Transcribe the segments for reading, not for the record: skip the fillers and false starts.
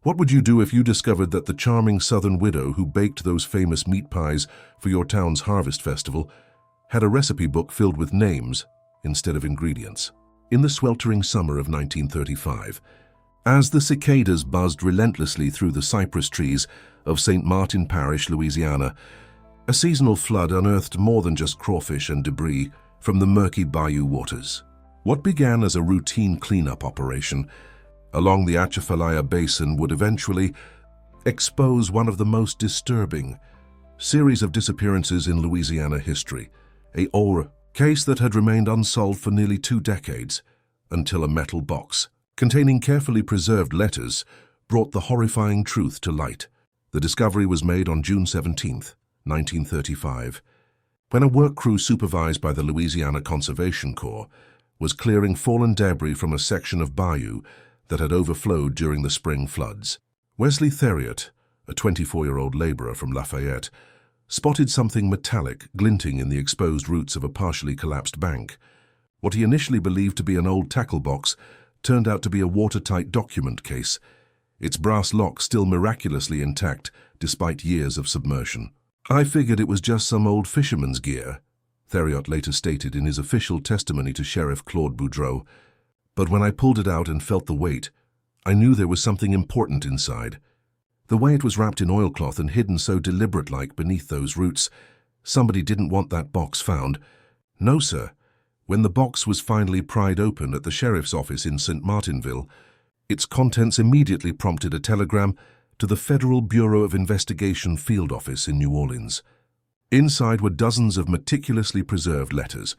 What would you do if you discovered that the charming southern widow who baked those famous meat pies for your town's harvest festival had a recipe book filled with names instead of ingredients? In the sweltering summer of 1935, as the cicadas buzzed relentlessly through the cypress trees of St. Martin Parish, Louisiana, a seasonal flood unearthed more than just crawfish and debris from the murky bayou waters. What began as a routine cleanup operation along the Atchafalaya Basin would eventually expose one of the most disturbing series of disappearances in Louisiana history, a case that had remained unsolved for nearly 2 decades, until a metal box containing carefully preserved letters brought the horrifying truth to light. The discovery was made on June 17, 1935, when a work crew supervised by the Louisiana Conservation Corps was clearing fallen debris from a section of bayou that had overflowed during the spring floods. Wesley Theriot, a 24-year-old laborer from Lafayette, spotted something metallic glinting in the exposed roots of a partially collapsed bank. What he initially believed to be an old tackle box turned out to be a watertight document case, its brass lock still miraculously intact despite years of submersion. "I figured it was just some old fisherman's gear," Theriot later stated in his official testimony to Sheriff Claude Boudreau. "But when I pulled it out and felt the weight, I knew there was something important inside. The way it was wrapped in oilcloth and hidden so deliberate-like beneath those roots, somebody didn't want that box found. No, sir. When the box was finally pried open at the sheriff's office in St. Martinville, its contents immediately prompted a telegram to the Federal Bureau of Investigation field office in New Orleans. Inside were dozens of meticulously preserved letters,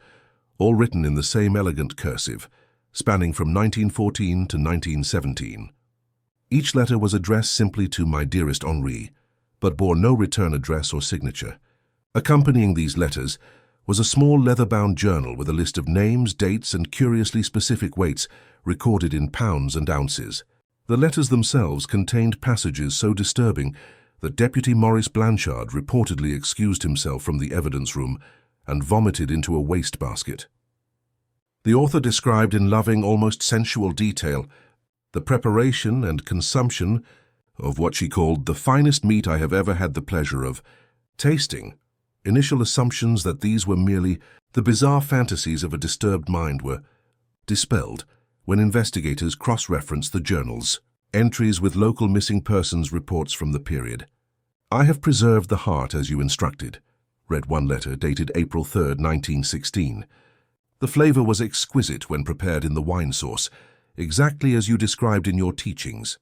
all written in the same elegant cursive, spanning from 1914 to 1917. Each letter was addressed simply to "My dearest Henri," but bore no return address or signature. Accompanying these letters was a small leather-bound journal with a list of names, dates, and curiously specific weights recorded in pounds and ounces. The letters themselves contained passages so disturbing that Deputy Maurice Blanchard reportedly excused himself from the evidence room and vomited into a wastebasket. The author described in loving, almost sensual detail the preparation and consumption of what she called the finest meat I have ever had the pleasure of tasting. Initial assumptions that these were merely the bizarre fantasies of a disturbed mind were dispelled when investigators cross-referenced the journal's entries with local missing persons reports from the period. "I have preserved the heart as you instructed," read one letter dated April 3, 1916. "The flavor was exquisite when prepared in the wine sauce, exactly as you described in your teachings.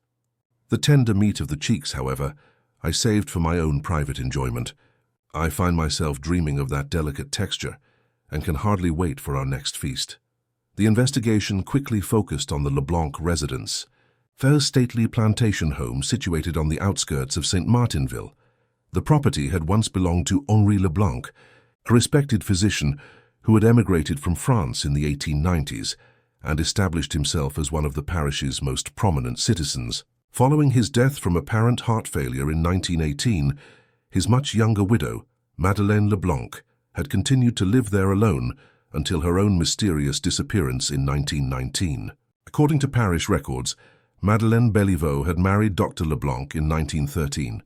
The tender meat of the cheeks, however, I saved for my own private enjoyment. I find myself dreaming of that delicate texture and can hardly wait for our next feast." The investigation quickly focused on the LeBlanc residence, fair stately plantation home situated on the outskirts of St. Martinville. The property had once belonged to Henri LeBlanc, a respected physician who had emigrated from France in the 1890s and established himself as one of the parish's most prominent citizens. Following his death from apparent heart failure in 1918, his much younger widow, Madeleine LeBlanc, had continued to live there alone until her own mysterious disappearance in 1919. According to parish records, Madeleine Béliveau had married Dr. LeBlanc in 1913,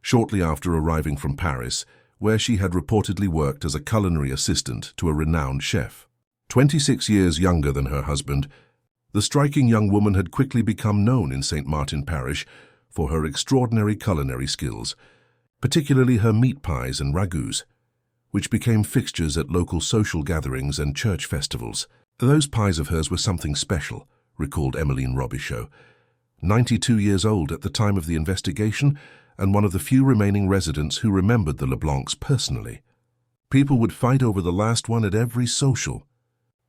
shortly after arriving from Paris, where she had reportedly worked as a culinary assistant to a renowned chef. 26 years younger than her husband, the striking young woman had quickly become known in St. Martin Parish for her extraordinary culinary skills, particularly her meat pies and ragouts, which became fixtures at local social gatherings and church festivals. "Those pies of hers were something special," recalled Emmeline Robichaud, 92 years old at the time of the investigation and one of the few remaining residents who remembered the LeBlancs personally. "People would fight over the last one at every social.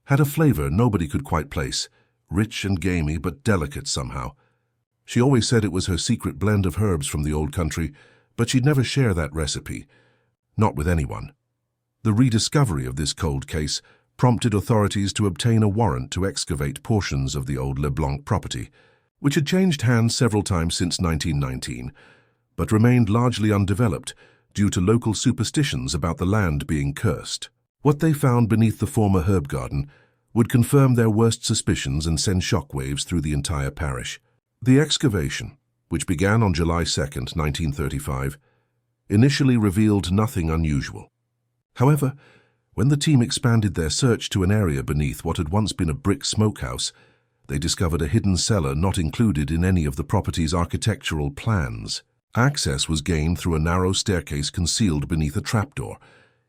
Had a flavor nobody could quite place, rich and gamey but delicate somehow. She always said it was her secret blend of herbs from the old country, but she'd never share that recipe, not with anyone." The rediscovery of this cold case prompted authorities to obtain a warrant to excavate portions of the old LeBlanc property, which had changed hands several times since 1919, but remained largely undeveloped due to local superstitions about the land being cursed. What they found beneath the former herb garden would confirm their worst suspicions and send shockwaves through the entire parish. The excavation, which began on July 2, 1935, initially revealed nothing unusual. However, when the team expanded their search to an area beneath what had once been a brick smokehouse, they discovered a hidden cellar not included in any of the property's architectural plans. Access was gained through a narrow staircase concealed beneath a trapdoor,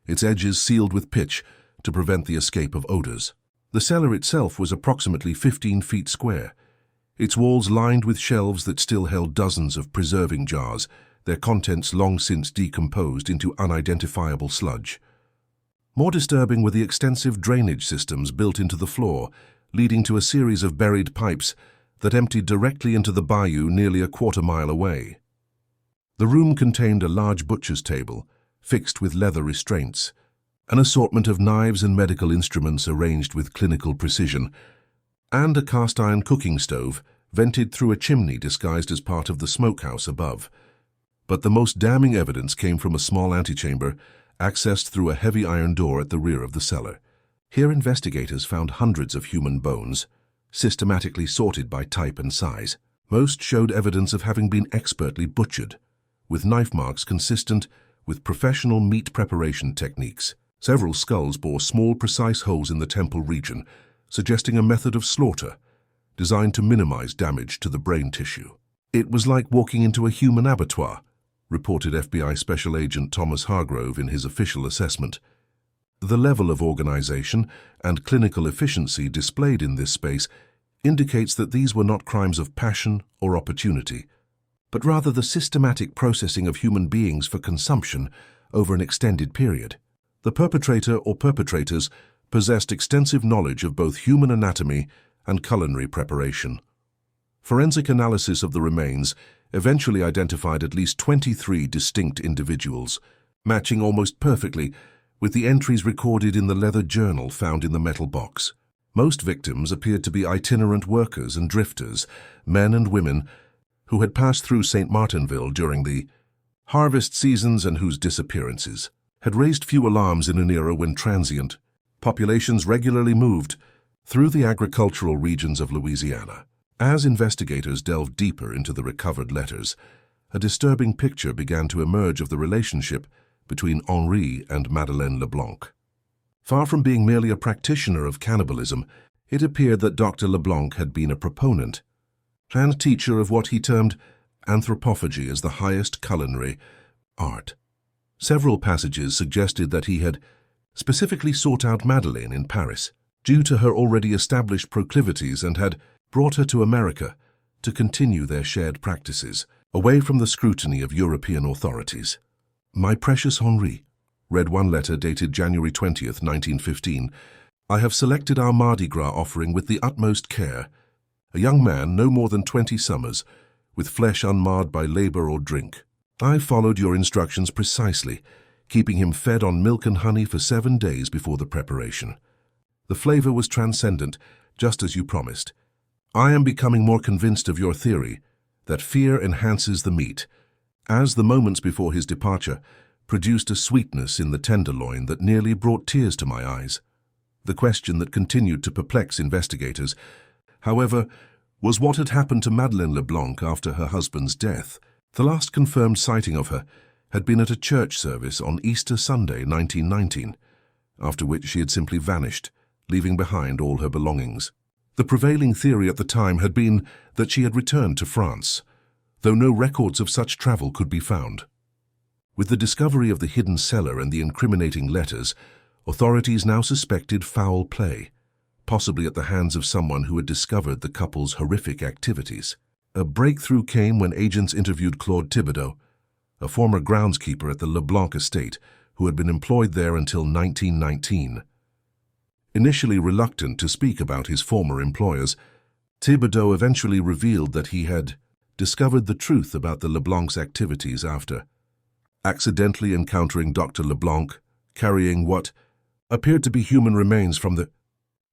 its edges sealed with pitch to prevent the escape of odors. The cellar itself was approximately 15 feet square, its walls lined with shelves that still held dozens of preserving jars, their contents long since decomposed into unidentifiable sludge. More disturbing were the extensive drainage systems built into the floor, leading to a series of buried pipes that emptied directly into the bayou nearly a quarter-mile away. The room contained a large butcher's table, fixed with leather restraints, an assortment of knives and medical instruments arranged with clinical precision, and a cast-iron cooking stove vented through a chimney disguised as part of the smokehouse above. But the most damning evidence came from a small antechamber accessed through a heavy iron door at the rear of the cellar. Here investigators found hundreds of human bones, systematically sorted by type and size. Most showed evidence of having been expertly butchered, with knife marks consistent with professional meat preparation techniques. Several skulls bore small, precise holes in the temple region, suggesting a method of slaughter designed to minimize damage to the brain tissue. It was like walking into a human abattoir, reported FBI Special Agent Thomas Hargrove in his official assessment. The level of organization and clinical efficiency displayed in this space indicates that these were not crimes of passion or opportunity, but rather the systematic processing of human beings for consumption over an extended period. The perpetrator or perpetrators possessed extensive knowledge of both human anatomy and culinary preparation. Forensic analysis of the remains eventually identified at least 23 distinct individuals, matching almost perfectly with the entries recorded in the leather journal found in the metal box. Most victims appeared to be itinerant workers and drifters, men and women, who had passed through St. Martinville during the harvest seasons and whose disappearances had raised few alarms in an era when transient populations regularly moved through the agricultural regions of Louisiana. As investigators delved deeper into the recovered letters, a disturbing picture began to emerge of the relationship between Henri and Madeleine LeBlanc. Far from being merely a practitioner of cannibalism, it appeared that Dr. LeBlanc had been a proponent and teacher of what he termed anthropophagy as the highest culinary art. Several passages suggested that he had specifically sought out Madeleine in Paris due to her already established proclivities and had brought her to America to continue their shared practices, away from the scrutiny of European authorities. "My precious Henri," read one letter dated January 20th, 1915, "I have selected our Mardi Gras offering with the utmost care. A young man, no more than 20 summers, with flesh unmarred by labor or drink. I followed your instructions precisely, keeping him fed on milk and honey for 7 days before the preparation. The flavor was transcendent, just as you promised. I am becoming more convinced of your theory that fear enhances the meat, as the moments before his departure produced a sweetness in the tenderloin that nearly brought tears to my eyes. The question that continued to perplex investigators, however, was what had happened to Madeleine LeBlanc after her husband's death. The last confirmed sighting of her had been at a church service on Easter Sunday, 1919, after which she had simply vanished, leaving behind all her belongings. The prevailing theory at the time had been that she had returned to France, though no records of such travel could be found. With the discovery of the hidden cellar and the incriminating letters, authorities now suspected foul play, possibly at the hands of someone who had discovered the couple's horrific activities. A breakthrough came when agents interviewed Claude Thibodeau, a former groundskeeper at the LeBlanc estate who had been employed there until 1919. Initially reluctant to speak about his former employers, Thibodeau eventually revealed that he had discovered the truth about the LeBlanc's activities after accidentally encountering Dr. LeBlanc carrying what appeared to be human remains from the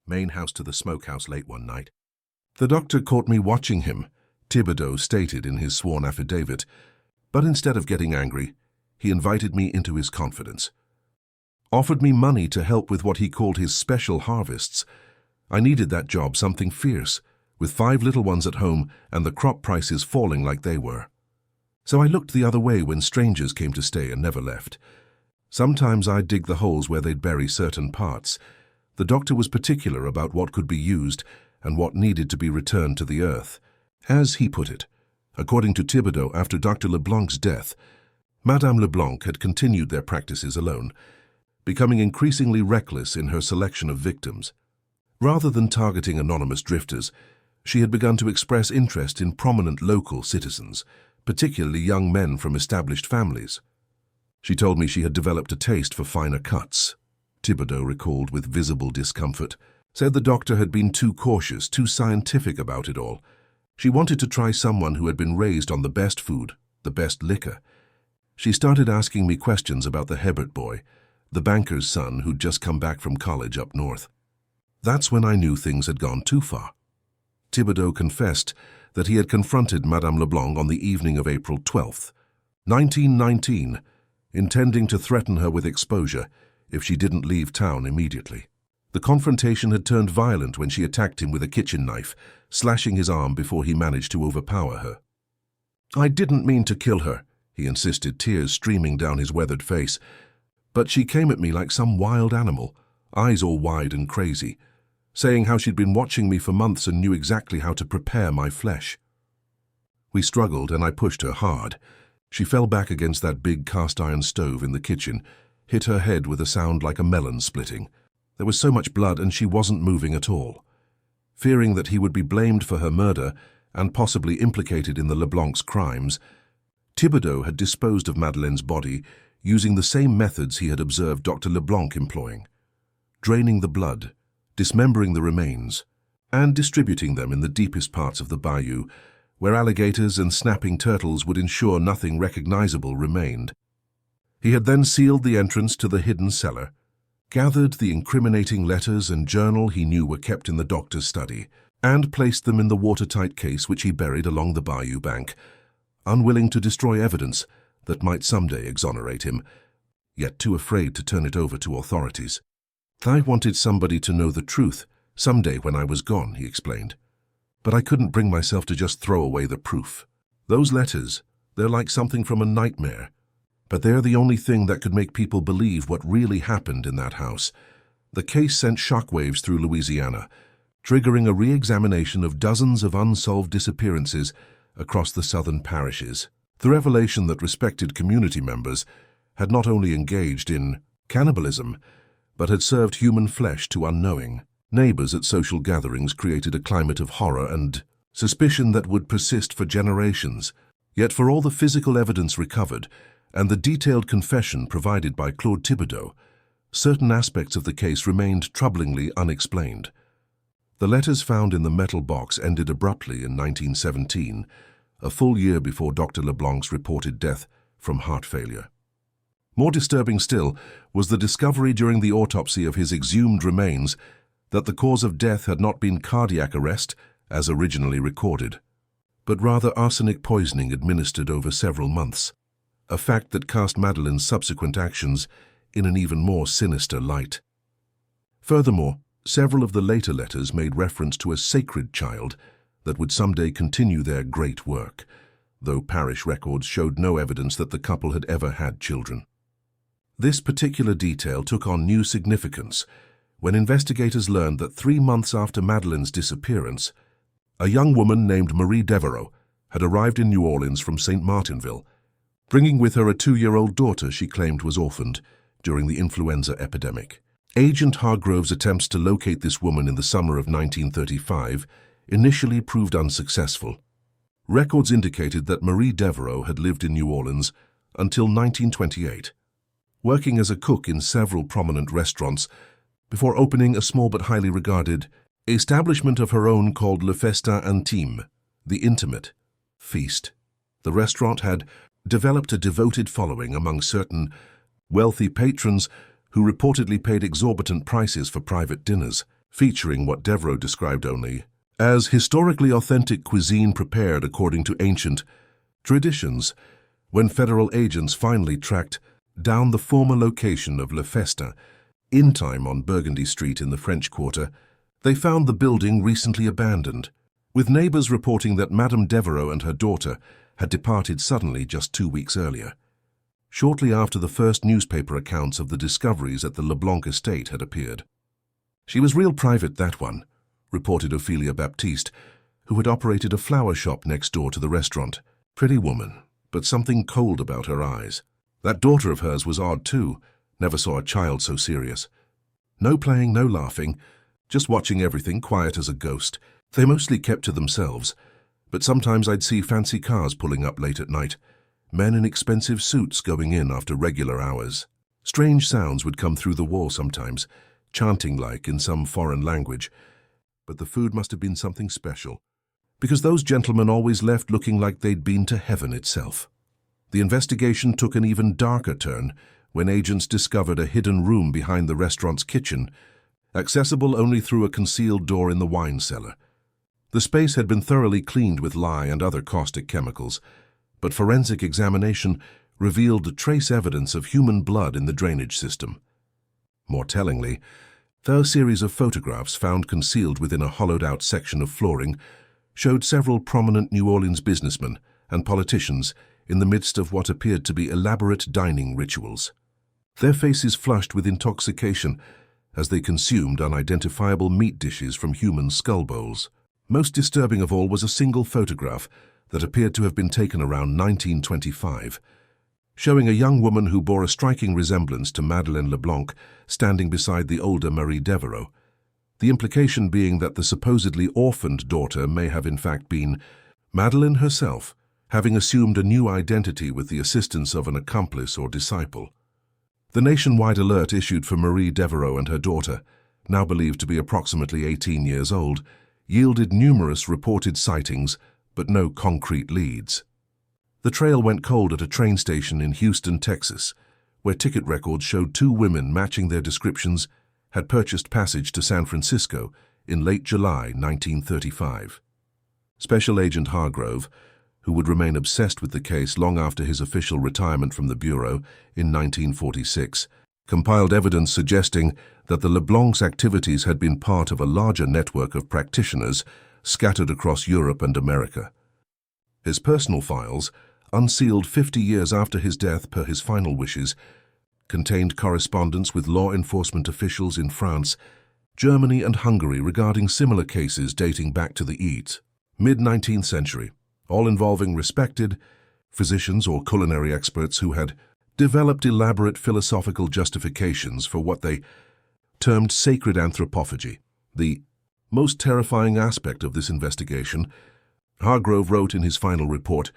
main house to the smokehouse late one night. "The doctor caught me watching him," Thibodeau stated in his sworn affidavit, but instead of getting angry, he invited me into his confidence. Offered me money to help with what he called his special harvests. I needed that job, something fierce, with 5 little ones at home and the crop prices falling like they were. So I looked the other way when strangers came to stay and never left. Sometimes I'd dig the holes where they'd bury certain parts. The doctor was particular about what could be used and what needed to be returned to the earth. As he put it, according to Thibodeau, after Dr. LeBlanc's death, Madame LeBlanc had continued their practices alone, becoming increasingly reckless in her selection of victims. Rather than targeting anonymous drifters, she had begun to express interest in prominent local citizens, particularly young men from established families. She told me she had developed a taste for finer cuts. Thibodeau recalled with visible discomfort, said the doctor had been too cautious, too scientific about it all. She wanted to try someone who had been raised on the best food, the best liquor. She started asking me questions about the Hebert boy, the banker's son who'd just come back from college up north. That's when I knew things had gone too far. Thibodeau confessed that he had confronted Madame LeBlanc on the evening of April 12th, 1919, intending to threaten her with exposure if she didn't leave town immediately. The confrontation had turned violent when she attacked him with a kitchen knife, slashing his arm before he managed to overpower her. "I didn't mean to kill her," he insisted, tears streaming down his weathered face. "But she came at me like some wild animal, eyes all wide and crazy, saying how she'd been watching me for months and knew exactly how to prepare my flesh." We struggled and I pushed her hard. She fell back against that big cast-iron stove in the kitchen, hit her head with a sound like a melon splitting. There was so much blood and she wasn't moving at all. Fearing that he would be blamed for her murder and possibly implicated in the LeBlanc's crimes, Thibodeau had disposed of Madeleine's body using the same methods he had observed Dr. LeBlanc employing: draining the blood, dismembering the remains, and distributing them in the deepest parts of the bayou, where alligators and snapping turtles would ensure nothing recognizable remained. He had then sealed the entrance to the hidden cellar, gathered the incriminating letters and journal he knew were kept in the doctor's study, and placed them in the watertight case which he buried along the bayou bank, unwilling to destroy evidence that might someday exonerate him, yet too afraid to turn it over to authorities. "I wanted somebody to know the truth someday when I was gone," he explained. "But I couldn't bring myself to just throw away the proof. Those letters, they're like something from a nightmare. But they're the only thing that could make people believe what really happened in that house." The case sent shockwaves through Louisiana, triggering a re-examination of dozens of unsolved disappearances across the southern parishes. The revelation that respected community members had not only engaged in cannibalism, but had served human flesh to unknowing neighbors at social gatherings created a climate of horror and suspicion that would persist for generations. Yet for all the physical evidence recovered and the detailed confession provided by Claude Thibodeau, certain aspects of the case remained troublingly unexplained. The letters found in the metal box ended abruptly in 1917, a full year before Dr. LeBlanc's reported death from heart failure. More disturbing still was the discovery during the autopsy of his exhumed remains that the cause of death had not been cardiac arrest, as originally recorded, but rather arsenic poisoning administered over several months, a fact that cast Madeleine's subsequent actions in an even more sinister light. Furthermore, several of the later letters made reference to a sacred child that would someday continue their great work, though parish records showed no evidence that the couple had ever had children. This particular detail took on new significance when investigators learned that 3 months after Madeleine's disappearance, a young woman named Marie Devereaux had arrived in New Orleans from St. Martinville, bringing with her a 2-year-old daughter she claimed was orphaned during the influenza epidemic. Agent Hargrove's attempts to locate this woman in the summer of 1935 initially proved unsuccessful. Records indicated that Marie Devereaux had lived in New Orleans until 1928, working as a cook in several prominent restaurants before opening a small but highly regarded establishment of her own called Le Festin Intime, the intimate feast. The restaurant had developed a devoted following among certain wealthy patrons who reportedly paid exorbitant prices for private dinners, featuring what Devereaux described only as historically authentic cuisine prepared according to ancient traditions. When federal agents finally tracked down the former location of Le Festin, Intime on Burgundy Street in the French Quarter, they found the building recently abandoned, with neighbors reporting that Madame Devereux and her daughter had departed suddenly just 2 weeks earlier, shortly after the first newspaper accounts of the discoveries at the LeBlanc estate had appeared. "She was real private, that one," reported Ophelia Baptiste, who had operated a flower shop next door to the restaurant. "Pretty woman, but something cold about her eyes. That daughter of hers was odd too. Never saw a child so serious. No playing, no laughing, just watching everything, quiet as a ghost. They mostly kept to themselves, but sometimes I'd see fancy cars pulling up late at night, men in expensive suits going in after regular hours. Strange sounds would come through the wall sometimes, chanting like in some foreign language, but the food must have been something special, because those gentlemen always left looking like they'd been to heaven itself." The investigation took an even darker turn when agents discovered a hidden room behind the restaurant's kitchen, accessible only through a concealed door in the wine cellar. The space had been thoroughly cleaned with lye and other caustic chemicals, but forensic examination revealed trace evidence of human blood in the drainage system. More tellingly, a series of photographs found concealed within a hollowed-out section of flooring showed several prominent New Orleans businessmen and politicians in the midst of what appeared to be elaborate dining rituals. Their faces flushed with intoxication as they consumed unidentifiable meat dishes from human skull bowls. Most disturbing of all was a single photograph that appeared to have been taken around 1925, showing a young woman who bore a striking resemblance to Madeleine LeBlanc standing beside the older Marie Devereux, the implication being that the supposedly orphaned daughter may have in fact been Madeleine herself, having assumed a new identity with the assistance of an accomplice or disciple. The nationwide alert issued for Marie Devereux and her daughter, now believed to be approximately 18 years old, yielded numerous reported sightings, but no concrete leads. The trail went cold at a train station in Houston, Texas, where ticket records showed 2 women matching their descriptions had purchased passage to San Francisco in late July 1935. Special Agent Hargrove, who would remain obsessed with the case long after his official retirement from the Bureau in 1946, compiled evidence suggesting that the LeBlanc's activities had been part of a larger network of practitioners scattered across Europe and America. His personal files, unsealed 50 years after his death per his final wishes, contained correspondence with law enforcement officials in France, Germany and Hungary regarding similar cases dating back to the mid-19th century, all involving respected physicians or culinary experts who had developed elaborate philosophical justifications for what they termed sacred anthropophagy. The most terrifying aspect of this investigation, Hargrove wrote in his final report,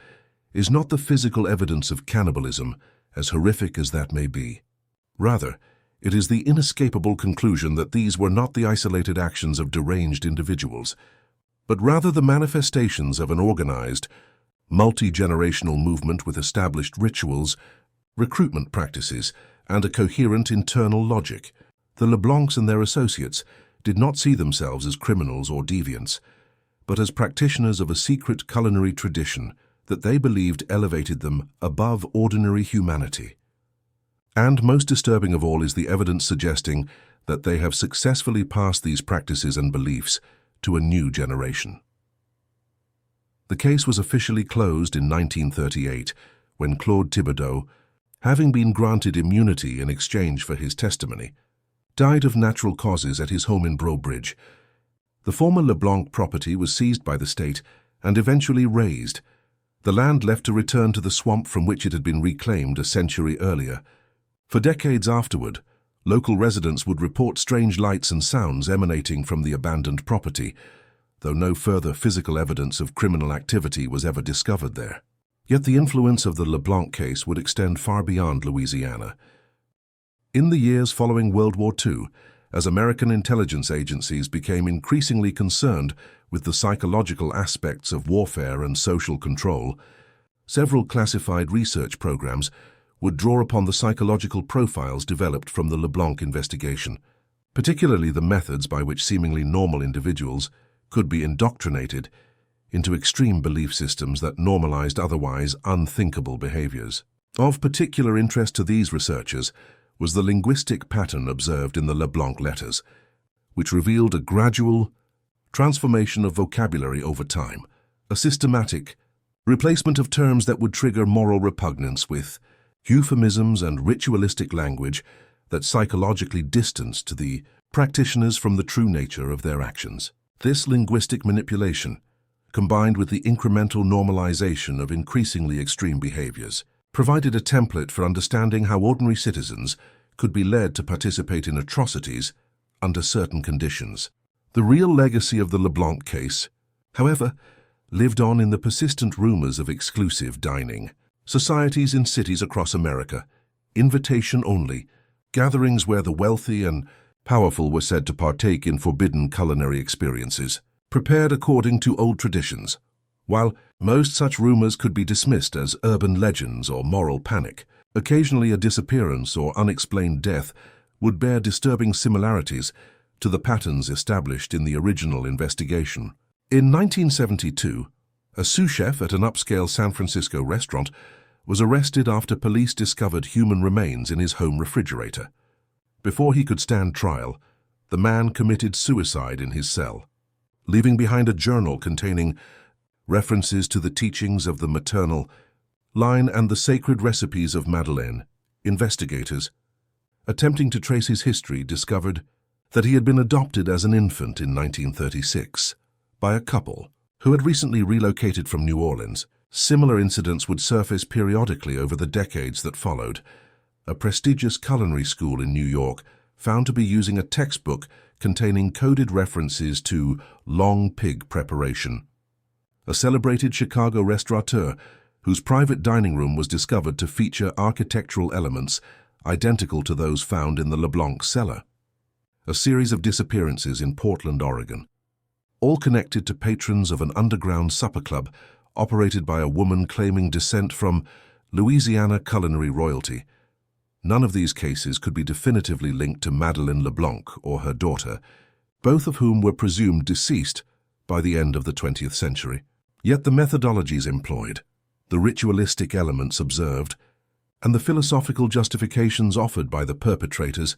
is not the physical evidence of cannibalism, as horrific as that may be. Rather, it is the inescapable conclusion that these were not the isolated actions of deranged individuals, but rather the manifestations of an organized, multi-generational movement with established rituals, recruitment practices, and a coherent internal logic. The LeBlancs and their associates did not see themselves as criminals or deviants, but as practitioners of a secret culinary tradition that they believed elevated them above ordinary humanity. And most disturbing of all is the evidence suggesting that they have successfully passed these practices and beliefs to a new generation. The case was officially closed in 1938 when Claude Thibodeau, having been granted immunity in exchange for his testimony, died of natural causes at his home in Brobridge. The former LeBlanc property was seized by the state and eventually razed, the land left to return to the swamp from which it had been reclaimed a century earlier. For decades afterward, local residents would report strange lights and sounds emanating from the abandoned property, though no further physical evidence of criminal activity was ever discovered there. Yet the influence of the LeBlanc case would extend far beyond Louisiana. In the years following World War II, as American intelligence agencies became increasingly concerned with the psychological aspects of warfare and social control, several classified research programs would draw upon the psychological profiles developed from the LeBlanc investigation, particularly the methods by which seemingly normal individuals could be indoctrinated into extreme belief systems that normalized otherwise unthinkable behaviors. Of particular interest to these researchers was the linguistic pattern observed in the LeBlanc letters, which revealed a gradual, transformation of vocabulary over time, a systematic replacement of terms that would trigger moral repugnance with euphemisms and ritualistic language that psychologically distanced the practitioners from the true nature of their actions. This linguistic manipulation, combined with the incremental normalization of increasingly extreme behaviors, provided a template for understanding how ordinary citizens could be led to participate in atrocities under certain conditions. The real legacy of the LeBlanc case, however, lived on in the persistent rumors of exclusive dining, societies in cities across America, invitation-only, gatherings where the wealthy and powerful were said to partake in forbidden culinary experiences, prepared according to old traditions. While most such rumors could be dismissed as urban legends or moral panic, occasionally a disappearance or unexplained death would bear disturbing similarities to the patterns established in the original investigation. In 1972, a sous chef at an upscale San Francisco restaurant was arrested after police discovered human remains in his home refrigerator. Before he could stand trial, the man committed suicide in his cell, leaving behind a journal containing references to the teachings of the maternal line and the sacred recipes of Madeleine. Investigators, attempting to trace his history, discovered that he had been adopted as an infant in 1936 by a couple who had recently relocated from New Orleans. Similar incidents would surface periodically over the decades that followed. A prestigious culinary school in New York found to be using a textbook containing coded references to long pig preparation. A celebrated Chicago restaurateur whose private dining room was discovered to feature architectural elements identical to those found in the LeBlanc cellar. A series of disappearances in Portland, Oregon, all connected to patrons of an underground supper club operated by a woman claiming descent from Louisiana culinary royalty. None of these cases could be definitively linked to Madeleine LeBlanc or her daughter, both of whom were presumed deceased by the end of the 20th century. Yet the methodologies employed, the ritualistic elements observed, and the philosophical justifications offered by the perpetrators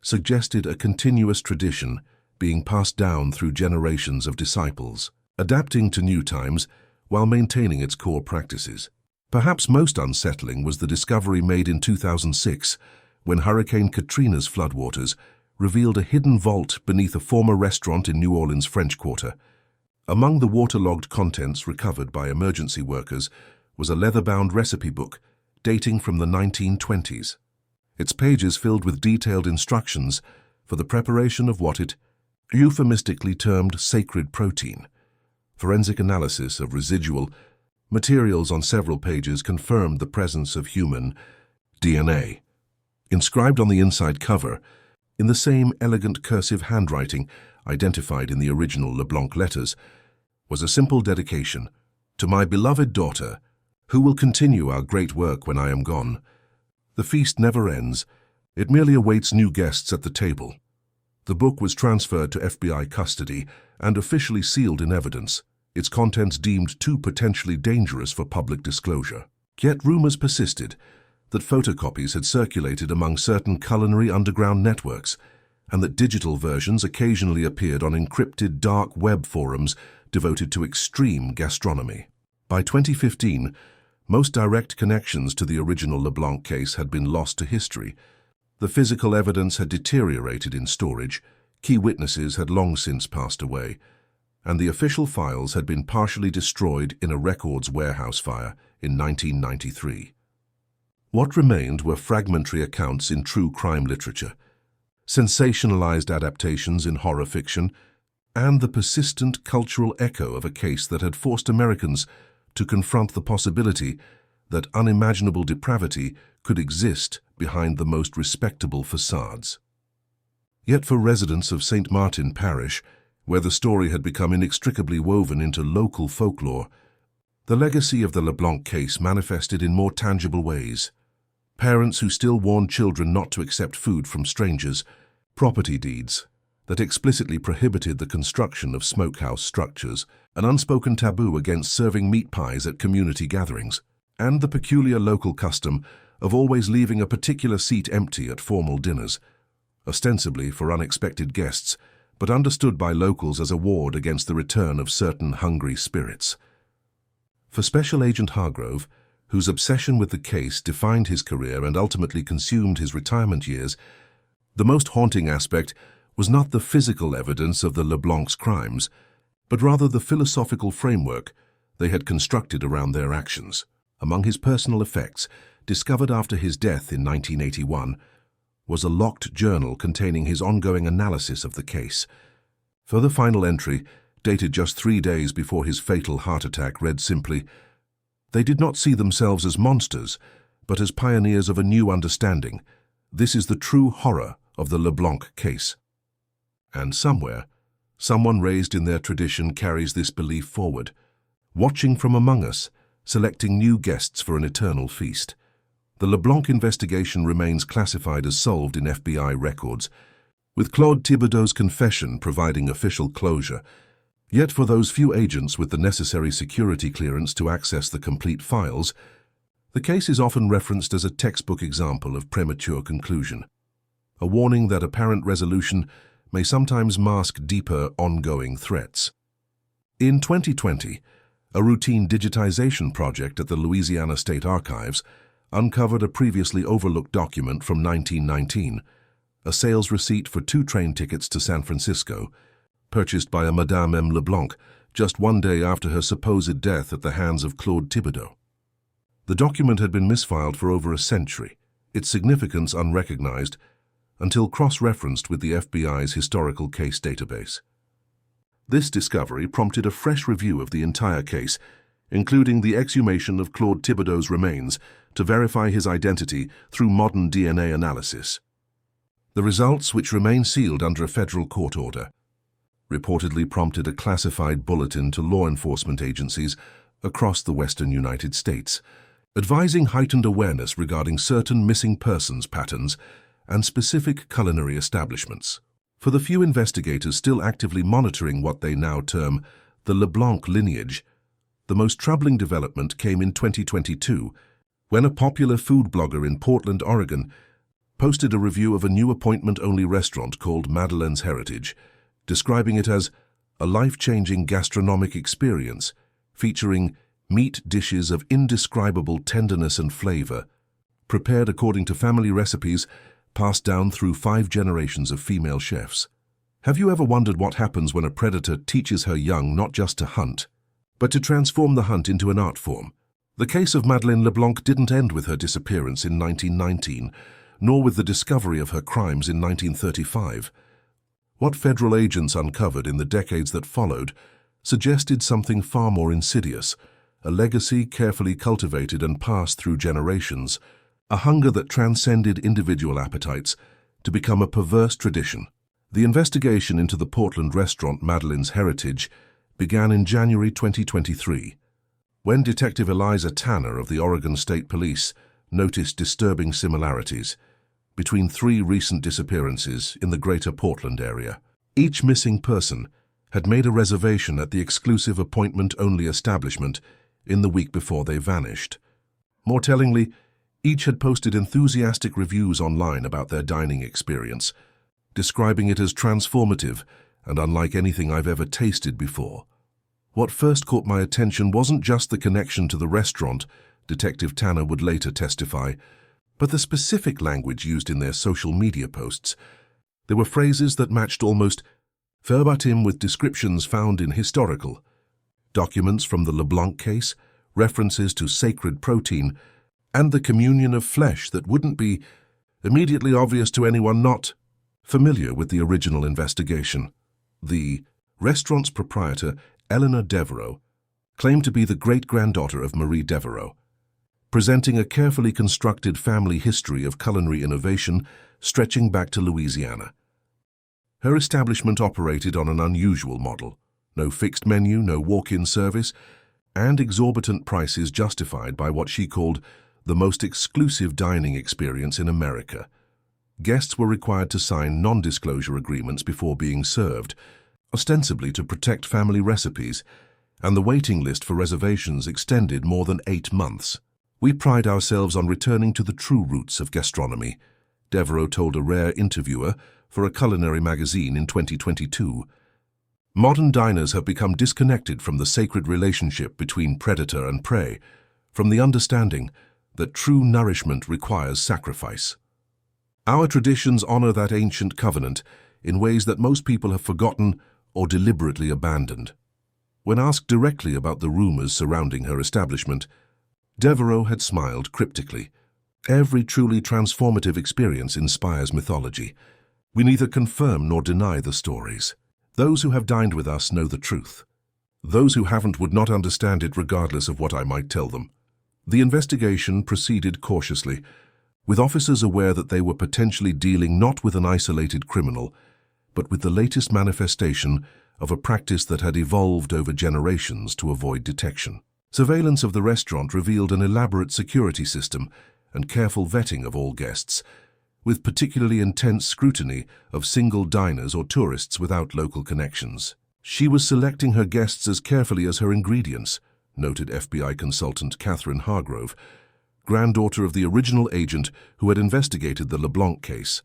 suggested a continuous tradition being passed down through generations of disciples, adapting to new times while maintaining its core practices. Perhaps most unsettling was the discovery made in 2006 when Hurricane Katrina's floodwaters revealed a hidden vault beneath a former restaurant in New Orleans' French Quarter. Among the waterlogged contents recovered by emergency workers was a leather-bound recipe book dating from the 1920s, its pages filled with detailed instructions for the preparation of what it euphemistically termed sacred protein. Forensic analysis of residual materials on several pages confirmed the presence of human DNA. Inscribed on the inside cover, in the same elegant cursive handwriting identified in the original LeBlanc letters, was a simple dedication, "To my beloved daughter, who will continue our great work when I am gone. The feast never ends, it merely awaits new guests at the table." The book was transferred to FBI custody and officially sealed in evidence, its contents deemed too potentially dangerous for public disclosure. Yet rumors persisted that photocopies had circulated among certain culinary underground networks, and that digital versions occasionally appeared on encrypted dark web forums devoted to extreme gastronomy. By 2015, most direct connections to the original LeBlanc case had been lost to history. The physical evidence had deteriorated in storage, key witnesses had long since passed away, and the official files had been partially destroyed in a records warehouse fire in 1993. What remained were fragmentary accounts in true crime literature, sensationalized adaptations in horror fiction, and the persistent cultural echo of a case that had forced Americans to confront the possibility that unimaginable depravity could exist behind the most respectable facades. Yet for residents of St. Martin Parish, where the story had become inextricably woven into local folklore, the legacy of the LeBlanc case manifested in more tangible ways. Parents who still warned children not to accept food from strangers, property deeds that explicitly prohibited the construction of smokehouse structures, an unspoken taboo against serving meat pies at community gatherings, and the peculiar local custom of always leaving a particular seat empty at formal dinners, ostensibly for unexpected guests, but understood by locals as a ward against the return of certain hungry spirits. For Special Agent Hargrove, whose obsession with the case defined his career and ultimately consumed his retirement years, the most haunting aspect was not the physical evidence of the LeBlanc's crimes, but rather the philosophical framework they had constructed around their actions. Among his personal effects, discovered after his death in 1981, was a locked journal containing his ongoing analysis of the case. For the final entry, dated just 3 days before his fatal heart attack, read simply, "They did not see themselves as monsters, but as pioneers of a new understanding. This is the true horror of the LeBlanc case." And somewhere, someone raised in their tradition carries this belief forward, watching from among us, selecting new guests for an eternal feast. The LeBlanc investigation remains classified as solved in FBI records, with Claude Thibodeau's confession providing official closure. Yet for those few agents with the necessary security clearance to access the complete files, the case is often referenced as a textbook example of premature conclusion, a warning that apparent resolution may sometimes mask deeper, ongoing threats. In 2020, a routine digitization project at the Louisiana State Archives uncovered a previously overlooked document from 1919, a sales receipt for 2 train tickets to San Francisco, purchased by a Madame M. LeBlanc just 1 day after her supposed death at the hands of Claude Thibodeau. The document had been misfiled for over a century, its significance unrecognized, until cross-referenced with the FBI's historical case database. This discovery prompted a fresh review of the entire case, including the exhumation of Claude Thibodeau's remains to verify his identity through modern DNA analysis. The results, which remain sealed under a federal court order, reportedly prompted a classified bulletin to law enforcement agencies across the western United States, advising heightened awareness regarding certain missing persons patterns and specific culinary establishments. For the few investigators still actively monitoring what they now term the LeBlanc lineage, the most troubling development came in 2022, when a popular food blogger in Portland, Oregon, posted a review of a new appointment-only restaurant called Madeleine's Heritage, describing it as a life-changing gastronomic experience featuring meat dishes of indescribable tenderness and flavor, prepared according to family recipes passed down through 5 generations of female chefs. Have you ever wondered what happens when a predator teaches her young not just to hunt, but to transform the hunt into an art form? The case of Madeleine LeBlanc didn't end with her disappearance in 1919, nor with the discovery of her crimes in 1935. What federal agents uncovered in the decades that followed suggested something far more insidious, a legacy carefully cultivated and passed through generations, a hunger that transcended individual appetites to become a perverse tradition. The investigation into the Portland restaurant Madeleine's Heritage began in January 2023, when Detective Eliza Tanner of the Oregon State Police noticed disturbing similarities between 3 recent disappearances in the greater Portland area. Each missing person had made a reservation at the exclusive appointment-only establishment in the week before they vanished. More tellingly, each had posted enthusiastic reviews online about their dining experience, describing it as transformative and unlike anything I've ever tasted before. What first caught my attention wasn't just the connection to the restaurant, Detective Tanner would later testify, but the specific language used in their social media posts. There were phrases that matched almost verbatim with descriptions found in historical documents from the LeBlanc case, references to sacred protein, and the communion of flesh that wouldn't be immediately obvious to anyone not familiar with the original investigation. The restaurant's proprietor, Eleanor Devereaux, claimed to be the great-granddaughter of Marie Devereaux, presenting a carefully constructed family history of culinary innovation stretching back to Louisiana. Her establishment operated on an unusual model: no fixed menu, no walk-in service, and exorbitant prices justified by what she called the most exclusive dining experience in America. Guests were required to sign non-disclosure agreements before being served, ostensibly to protect family recipes, and the waiting list for reservations extended more than 8 months. We pride ourselves on returning to the true roots of gastronomy, Devereaux told a rare interviewer for a culinary magazine in 2022. Modern diners have become disconnected from the sacred relationship between predator and prey, from the understanding that true nourishment requires sacrifice. Our traditions honor that ancient covenant in ways that most people have forgotten or deliberately abandoned. When asked directly about the rumors surrounding her establishment, Devereaux had smiled cryptically. Every truly transformative experience inspires mythology. We neither confirm nor deny the stories. Those who have dined with us know the truth. Those who haven't would not understand it regardless of what I might tell them. The investigation proceeded cautiously, with officers aware that they were potentially dealing not with an isolated criminal, but with the latest manifestation of a practice that had evolved over generations to avoid detection. Surveillance of the restaurant revealed an elaborate security system and careful vetting of all guests, with particularly intense scrutiny of single diners or tourists without local connections. She was selecting her guests as carefully as her ingredients, noted FBI consultant Catherine Hargrove, granddaughter of the original agent who had investigated the LeBlanc case.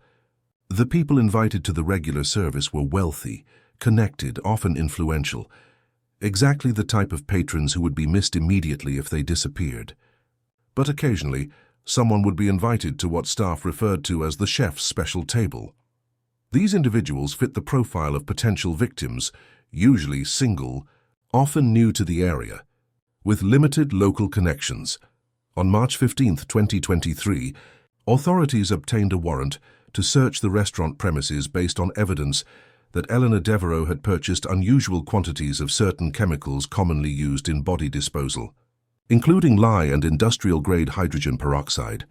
The people invited to the regular service were wealthy, connected, often influential, exactly the type of patrons who would be missed immediately if they disappeared. But occasionally, someone would be invited to what staff referred to as the chef's special table. These individuals fit the profile of potential victims, usually single, often new to the area, with limited local connections. On March 15, 2023, authorities obtained a warrant to search the restaurant premises based on evidence that Eleanor Devereaux had purchased unusual quantities of certain chemicals commonly used in body disposal, including lye and industrial-grade hydrogen peroxide.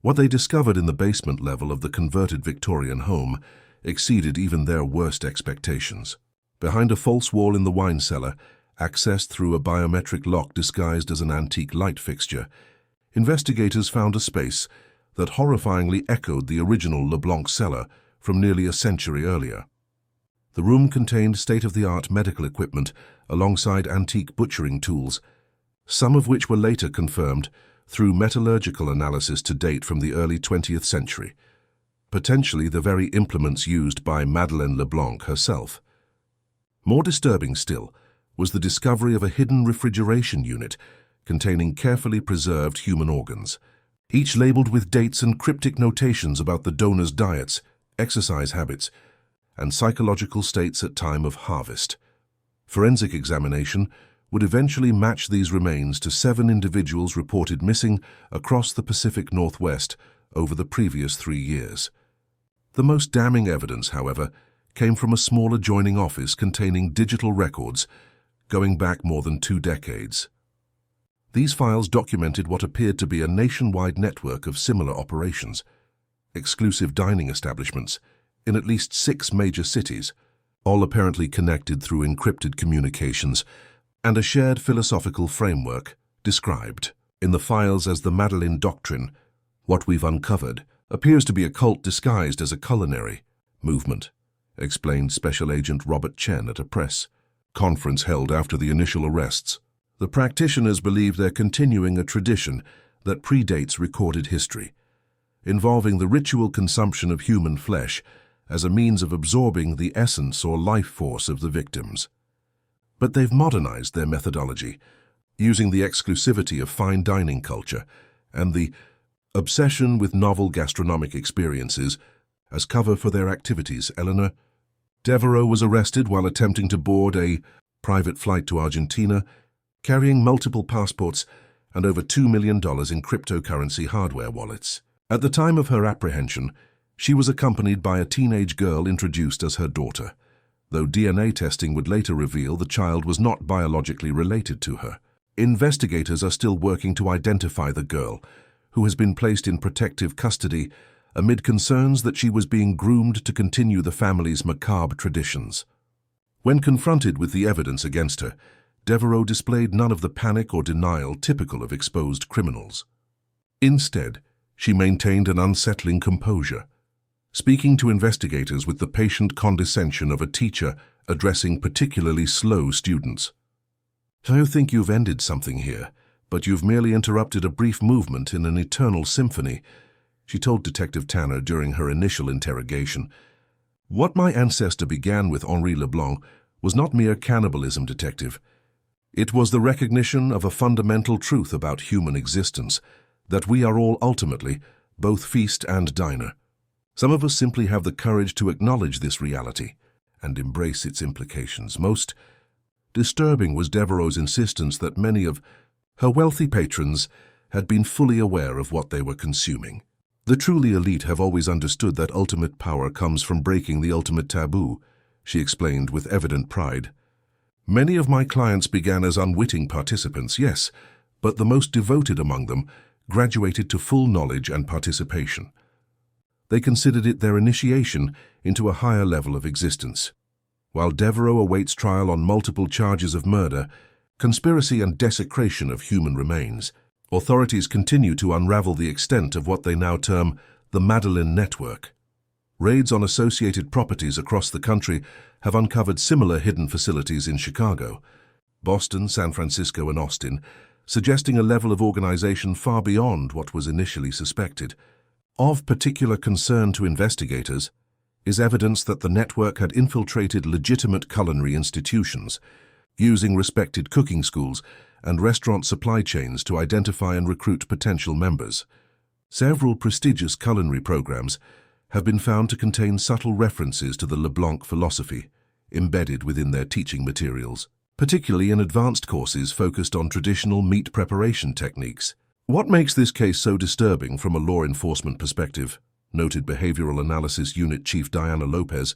What they discovered in the basement level of the converted Victorian home exceeded even their worst expectations. Behind a false wall in the wine cellar, accessed through a biometric lock disguised as an antique light fixture, investigators found a space that horrifyingly echoed the original LeBlanc cellar from nearly a century earlier. The room contained state-of-the-art medical equipment alongside antique butchering tools, some of which were later confirmed through metallurgical analysis to date from the early 20th century, potentially the very implements used by Madeleine LeBlanc herself. More disturbing still was the discovery of a hidden refrigeration unit containing carefully preserved human organs, each labeled with dates and cryptic notations about the donor's diets, exercise habits, and psychological states at time of harvest. Forensic examination would eventually match these remains to 7 individuals reported missing across the Pacific Northwest over the previous 3 years. The most damning evidence, however, came from a small adjoining office containing digital records going back more than 2 decades. These files documented what appeared to be a nationwide network of similar operations, exclusive dining establishments in at least 6 major cities, all apparently connected through encrypted communications and a shared philosophical framework described in the files as the Madeleine Doctrine. What we've uncovered appears to be a cult disguised as a culinary movement, explained Special Agent Robert Chen at a press conference held after the initial arrests. The practitioners believe they're continuing a tradition that predates recorded history, involving the ritual consumption of human flesh as a means of absorbing the essence or life force of the victims. But they've modernized their methodology, using the exclusivity of fine dining culture and the obsession with novel gastronomic experiences as cover for their activities. Eleanor Devereaux was arrested while attempting to board a private flight to Argentina, carrying multiple passports and over $2 million in cryptocurrency hardware wallets. At the time of her apprehension, she was accompanied by a teenage girl introduced as her daughter, though DNA testing would later reveal the child was not biologically related to her. Investigators are still working to identify the girl, who has been placed in protective custody amid concerns that she was being groomed to continue the family's macabre traditions. When confronted with the evidence against her, Devereaux displayed none of the panic or denial typical of exposed criminals. Instead, she maintained an unsettling composure, speaking to investigators with the patient condescension of a teacher addressing particularly slow students. "I think you've ended something here, but you've merely interrupted a brief movement in an eternal symphony. She told Detective Tanner during her initial interrogation. What my ancestor began with, Henri LeBlanc, was not mere cannibalism, detective. It was the recognition of a fundamental truth about human existence, that we are all ultimately both feast and diner. Some of us simply have the courage to acknowledge this reality and embrace its implications. Most disturbing was Devereaux's insistence that many of her wealthy patrons had been fully aware of what they were consuming. The truly elite have always understood that ultimate power comes from breaking the ultimate taboo, she explained with evident pride. Many of my clients began as unwitting participants, yes, but the most devoted among them graduated to full knowledge and participation. They considered it their initiation into a higher level of existence. While Devereaux awaits trial on multiple charges of murder, conspiracy and desecration of human remains, authorities continue to unravel the extent of what they now term the Madeleine Network. Raids on associated properties across the country have uncovered similar hidden facilities in Chicago, Boston, San Francisco, and Austin, suggesting a level of organization far beyond what was initially suspected. Of particular concern to investigators is evidence that the network had infiltrated legitimate culinary institutions, using respected cooking schools and restaurant supply chains to identify and recruit potential members. Several prestigious culinary programs have been found to contain subtle references to the LeBlanc philosophy, embedded within their teaching materials, particularly in advanced courses focused on traditional meat preparation techniques. What makes this case so disturbing from a law enforcement perspective, noted Behavioral Analysis Unit Chief Diana Lopez,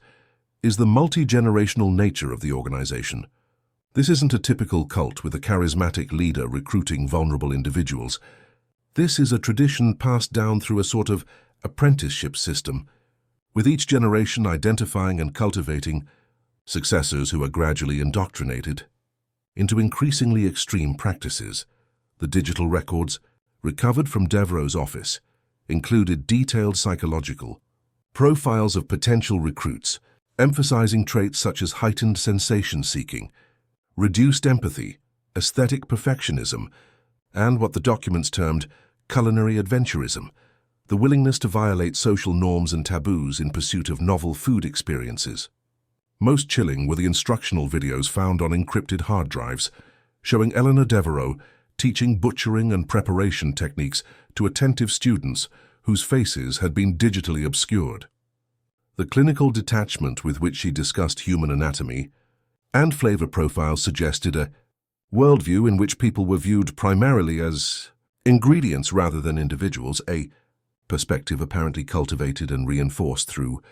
is the multi-generational nature of the organization. This isn't a typical cult with a charismatic leader recruiting vulnerable individuals. This is a tradition passed down through a sort of apprenticeship system, with each generation identifying and cultivating successors who are gradually indoctrinated into increasingly extreme practices. The digital records recovered from Devereaux's office included detailed psychological profiles of potential recruits, emphasizing traits such as heightened sensation-seeking, reduced empathy, aesthetic perfectionism, and what the documents termed culinary adventurism, the willingness to violate social norms and taboos in pursuit of novel food experiences. Most chilling were the instructional videos found on encrypted hard drives, showing Eleanor Devereaux teaching butchering and preparation techniques to attentive students whose faces had been digitally obscured. The clinical detachment with which she discussed human anatomy and flavor profiles suggested a worldview in which people were viewed primarily as ingredients rather than individuals, a perspective apparently cultivated and reinforced through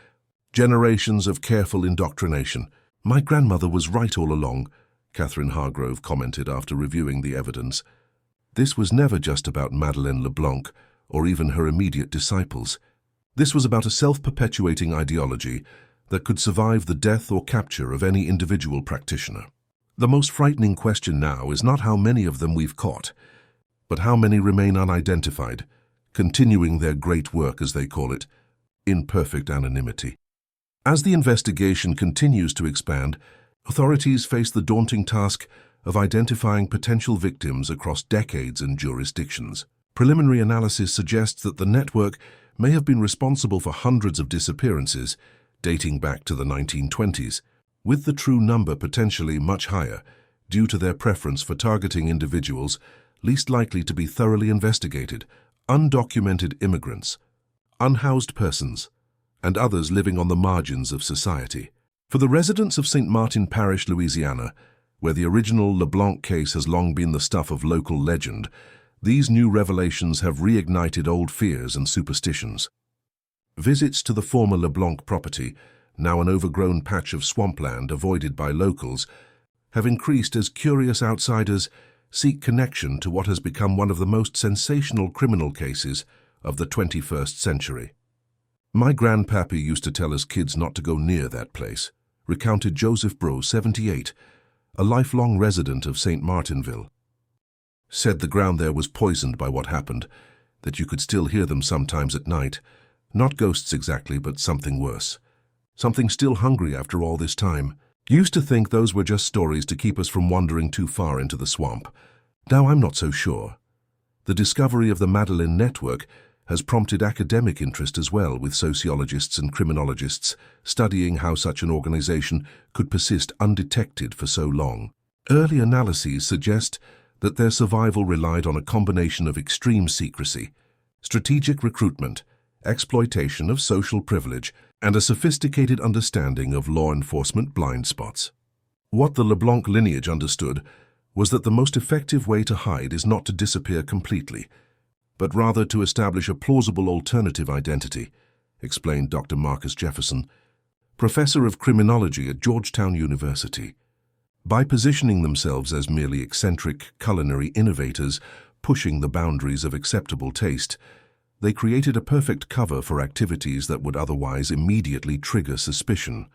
generations of careful indoctrination. My grandmother was right all along, Catherine Hargrove commented after reviewing the evidence. This was never just about Madeleine LeBlanc or even her immediate disciples. This was about a self-perpetuating ideology that could survive the death or capture of any individual practitioner. The most frightening question now is not how many of them we've caught, but how many remain unidentified, continuing their great work, as they call it, in perfect anonymity. As the investigation continues to expand, authorities face the daunting task of identifying potential victims across decades and jurisdictions. Preliminary analysis suggests that the network may have been responsible for hundreds of disappearances dating back to the 1920s, with the true number potentially much higher due to their preference for targeting individuals least likely to be thoroughly investigated: undocumented immigrants, unhoused persons, and others living on the margins of society. For the residents of St. Martin Parish, Louisiana, where the original LeBlanc case has long been the stuff of local legend, these new revelations have reignited old fears and superstitions. Visits to the former LeBlanc property, now an overgrown patch of swampland avoided by locals, have increased as curious outsiders seek connection to what has become one of the most sensational criminal cases of the 21st century. My grandpappy used to tell us kids not to go near that place, recounted Joseph Bro, 78, a lifelong resident of St. Martinville. Said the ground there was poisoned by what happened, that you could still hear them sometimes at night. Not ghosts exactly, but something worse. Something still hungry after all this time. Used to think those were just stories to keep us from wandering too far into the swamp. Now I'm not so sure. The discovery of the Madeleine Network has prompted academic interest as well, with sociologists and criminologists studying how such an organization could persist undetected for so long. Early analyses suggest that their survival relied on a combination of extreme secrecy, strategic recruitment, exploitation of social privilege, and a sophisticated understanding of law enforcement blind spots. What the LeBlanc lineage understood was that the most effective way to hide is not to disappear completely, but rather to establish a plausible alternative identity, explained Dr. Marcus Jefferson, professor of criminology at Georgetown University. By positioning themselves as merely eccentric culinary innovators pushing the boundaries of acceptable taste, they created a perfect cover for activities that would otherwise immediately trigger suspicion.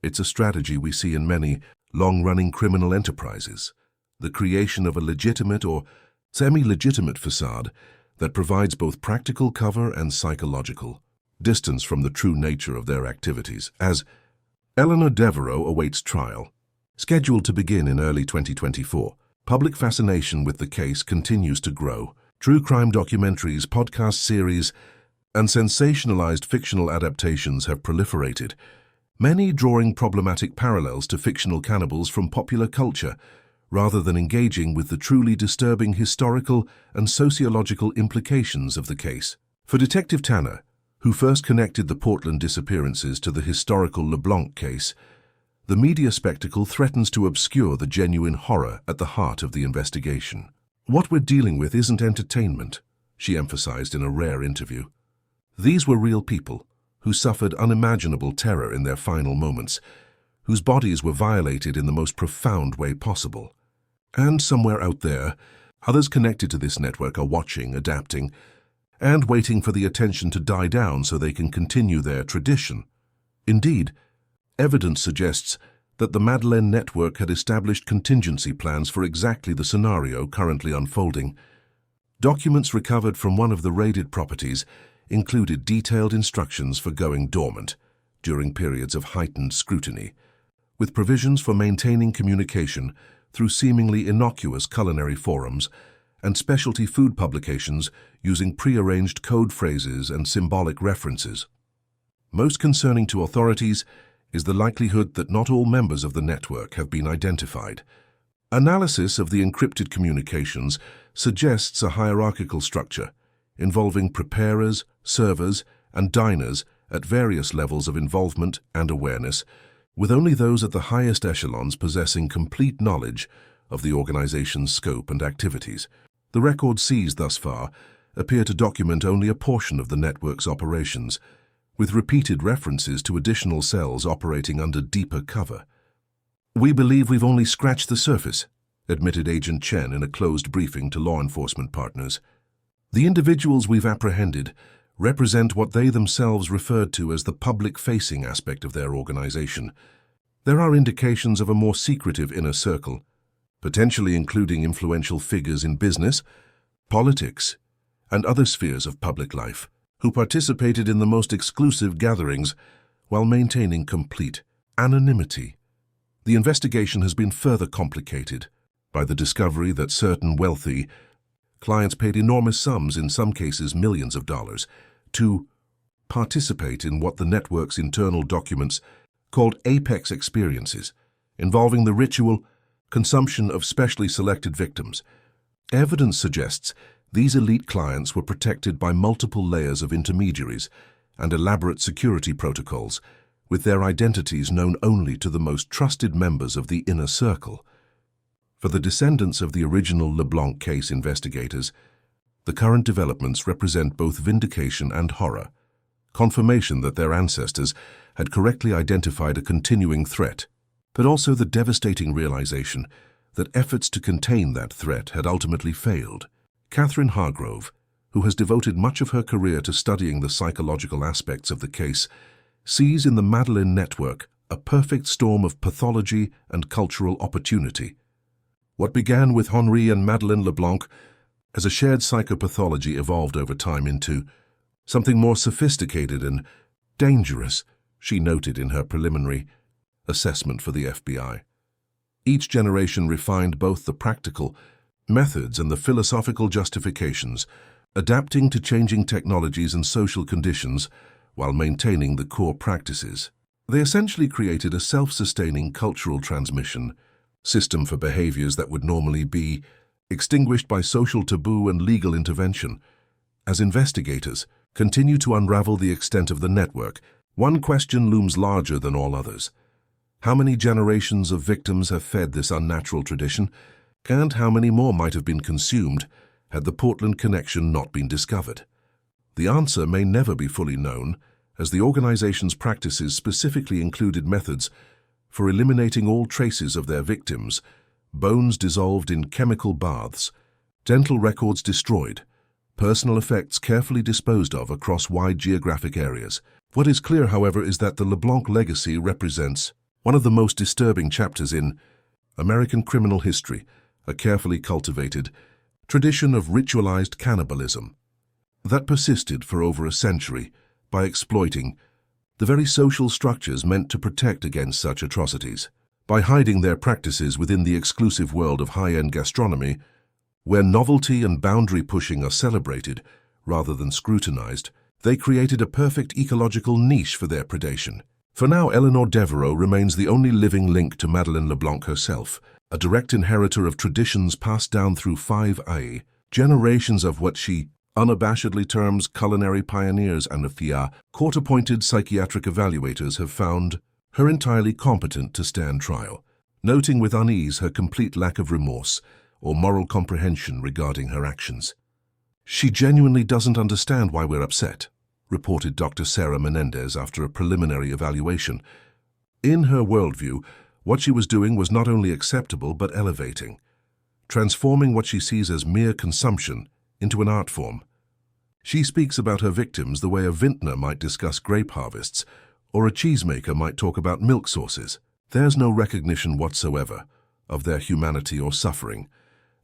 It's a strategy we see in many long-running criminal enterprises, the creation of a legitimate or semi-legitimate facade that provides both practical cover and psychological distance from the true nature of their activities. As Eleanor Devereaux awaits trial, scheduled to begin in early 2024, public fascination with the case continues to grow. True crime documentaries, podcast series, and sensationalized fictional adaptations have proliferated, many drawing problematic parallels to fictional cannibals from popular culture, rather than engaging with the truly disturbing historical and sociological implications of the case. For Detective Tanner, who first connected the Portland disappearances to the historical LeBlanc case, the media spectacle threatens to obscure the genuine horror at the heart of the investigation. "What we're dealing with isn't entertainment," she emphasized in a rare interview. "These were real people who suffered unimaginable terror in their final moments, whose bodies were violated in the most profound way possible. And somewhere out there, others connected to this network are watching, adapting, and waiting for the attention to die down so they can continue their tradition." Indeed, evidence suggests that the Madeleine network had established contingency plans for exactly the scenario currently unfolding. Documents recovered from one of the raided properties included detailed instructions for going dormant during periods of heightened scrutiny, with provisions for maintaining communication through seemingly innocuous culinary forums and specialty food publications using pre-arranged code phrases and symbolic references. Most concerning to authorities is the likelihood that not all members of the network have been identified. Analysis of the encrypted communications suggests a hierarchical structure involving preparers, servers, and diners at various levels of involvement and awareness, with only those at the highest echelons possessing complete knowledge of the organization's scope and activities. The records seized thus far appear to document only a portion of the network's operations, with repeated references to additional cells operating under deeper cover. "We believe we've only scratched the surface," admitted Agent Chen in a closed briefing to law enforcement partners. "The individuals we've apprehended represent what they themselves referred to as the public-facing aspect of their organization. There are indications of a more secretive inner circle, potentially including influential figures in business, politics, and other spheres of public life, who participated in the most exclusive gatherings while maintaining complete anonymity." The investigation has been further complicated by the discovery that certain wealthy clients paid enormous sums, in some cases millions of dollars, to participate in what the network's internal documents called apex experiences, involving the ritual consumption of specially selected victims. Evidence suggests these elite clients were protected by multiple layers of intermediaries and elaborate security protocols, with their identities known only to the most trusted members of the inner circle. For the descendants of the original LeBlanc case investigators, the current developments represent both vindication and horror, confirmation that their ancestors had correctly identified a continuing threat, but also the devastating realization that efforts to contain that threat had ultimately failed. Catherine Hargrove, who has devoted much of her career to studying the psychological aspects of the case, sees in the Madeleine network a perfect storm of pathology and cultural opportunity. What began with Henri and Madeleine LeBlanc as a shared psychopathology evolved over time into something more sophisticated and dangerous, she noted in her preliminary assessment for the FBI. Each generation refined both the practical methods and the philosophical justifications adapting to changing technologies and social conditions while maintaining the core practices. They essentially created a self-sustaining cultural transmission system for behaviors that would normally be extinguished by social taboo and legal intervention. As investigators continue to unravel the extent of the network, one question looms larger than all others. How many generations of victims have fed this unnatural tradition, and how many more might have been consumed had the Portland connection not been discovered? The answer may never be fully known, as the organization's practices specifically included methods for eliminating all traces of their victims, bones dissolved in chemical baths, dental records destroyed, personal effects carefully disposed of across wide geographic areas. What is clear, however, is that the LeBlanc legacy represents one of the most disturbing chapters in American criminal history, a carefully cultivated tradition of ritualized cannibalism that persisted for over a century by exploiting the very social structures meant to protect against such atrocities. By hiding their practices within the exclusive world of high-end gastronomy, where novelty and boundary pushing are celebrated rather than scrutinized, they created a perfect ecological niche for their predation. For now, Eleanor Devereaux remains the only living link to Madeleine LeBlanc herself, a direct inheritor of traditions passed down through 5 generations of what she unabashedly terms culinary pioneers, and the court-appointed psychiatric evaluators have found her entirely competent to stand trial, noting with unease her complete lack of remorse or moral comprehension regarding her actions. "She genuinely doesn't understand why we're upset," reported Dr. Sarah Menendez after a preliminary evaluation. In her worldview, what she was doing was not only acceptable but elevating, transforming what she sees as mere consumption into an art form. She speaks about her victims the way a vintner might discuss grape harvests, or a cheesemaker might talk about milk sauces. There's no recognition whatsoever of their humanity or suffering.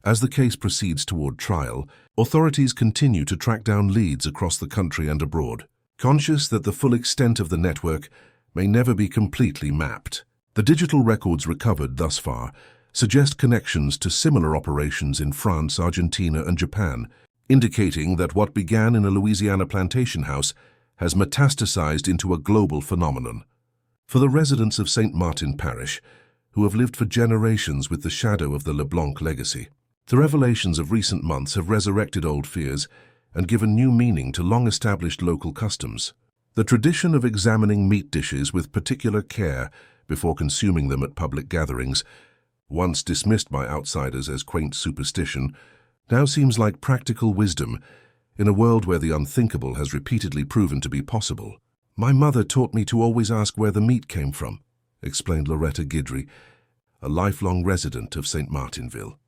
As the case proceeds toward trial, authorities continue to track down leads across the country and abroad, conscious that the full extent of the network may never be completely mapped. The digital records recovered thus far suggest connections to similar operations in France, Argentina, and Japan, indicating that what began in a Louisiana plantation house has metastasized into a global phenomenon. For the residents of St. Martin Parish, who have lived for generations with the shadow of the LeBlanc legacy, the revelations of recent months have resurrected old fears and given new meaning to long-established local customs. The tradition of examining meat dishes with particular care before consuming them at public gatherings, once dismissed by outsiders as quaint superstition, now seems like practical wisdom in a world where the unthinkable has repeatedly proven to be possible. "My mother taught me to always ask where the meat came from," explained Loretta Guidry, a lifelong resident of St. Martinville.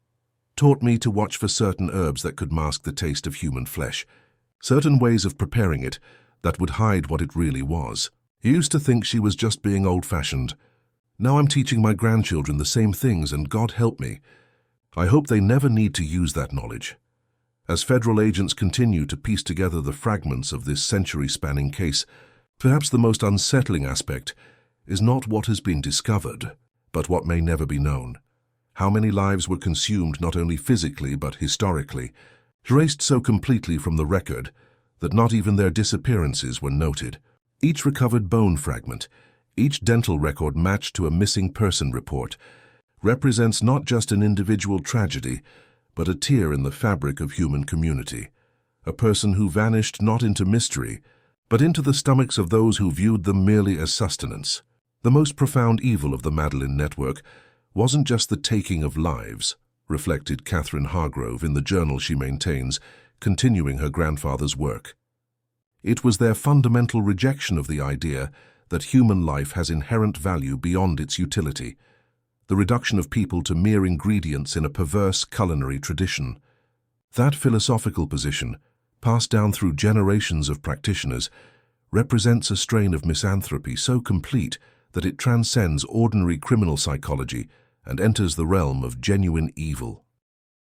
"Taught me to watch for certain herbs that could mask the taste of human flesh, certain ways of preparing it that would hide what it really was. I used to think she was just being old-fashioned. Now I'm teaching my grandchildren the same things, and God help me, I hope they never need to use that knowledge." As federal agents continue to piece together the fragments of this century-spanning case, perhaps the most unsettling aspect is not what has been discovered, but what may never be known. How many lives were consumed not only physically but historically, erased so completely from the record that not even their disappearances were noted. Each recovered bone fragment, each dental record matched to a missing person report, represents not just an individual tragedy, but a tear in the fabric of human community. A person who vanished not into mystery, but into the stomachs of those who viewed them merely as sustenance. The most profound evil of the Madeleine network wasn't just the taking of lives, reflected Catherine Hargrove in the journal she maintains, continuing her grandfather's work. It was their fundamental rejection of the idea that human life has inherent value beyond its utility, the reduction of people to mere ingredients in a perverse culinary tradition. That philosophical position, passed down through generations of practitioners, represents a strain of misanthropy so complete that it transcends ordinary criminal psychology and enters the realm of genuine evil.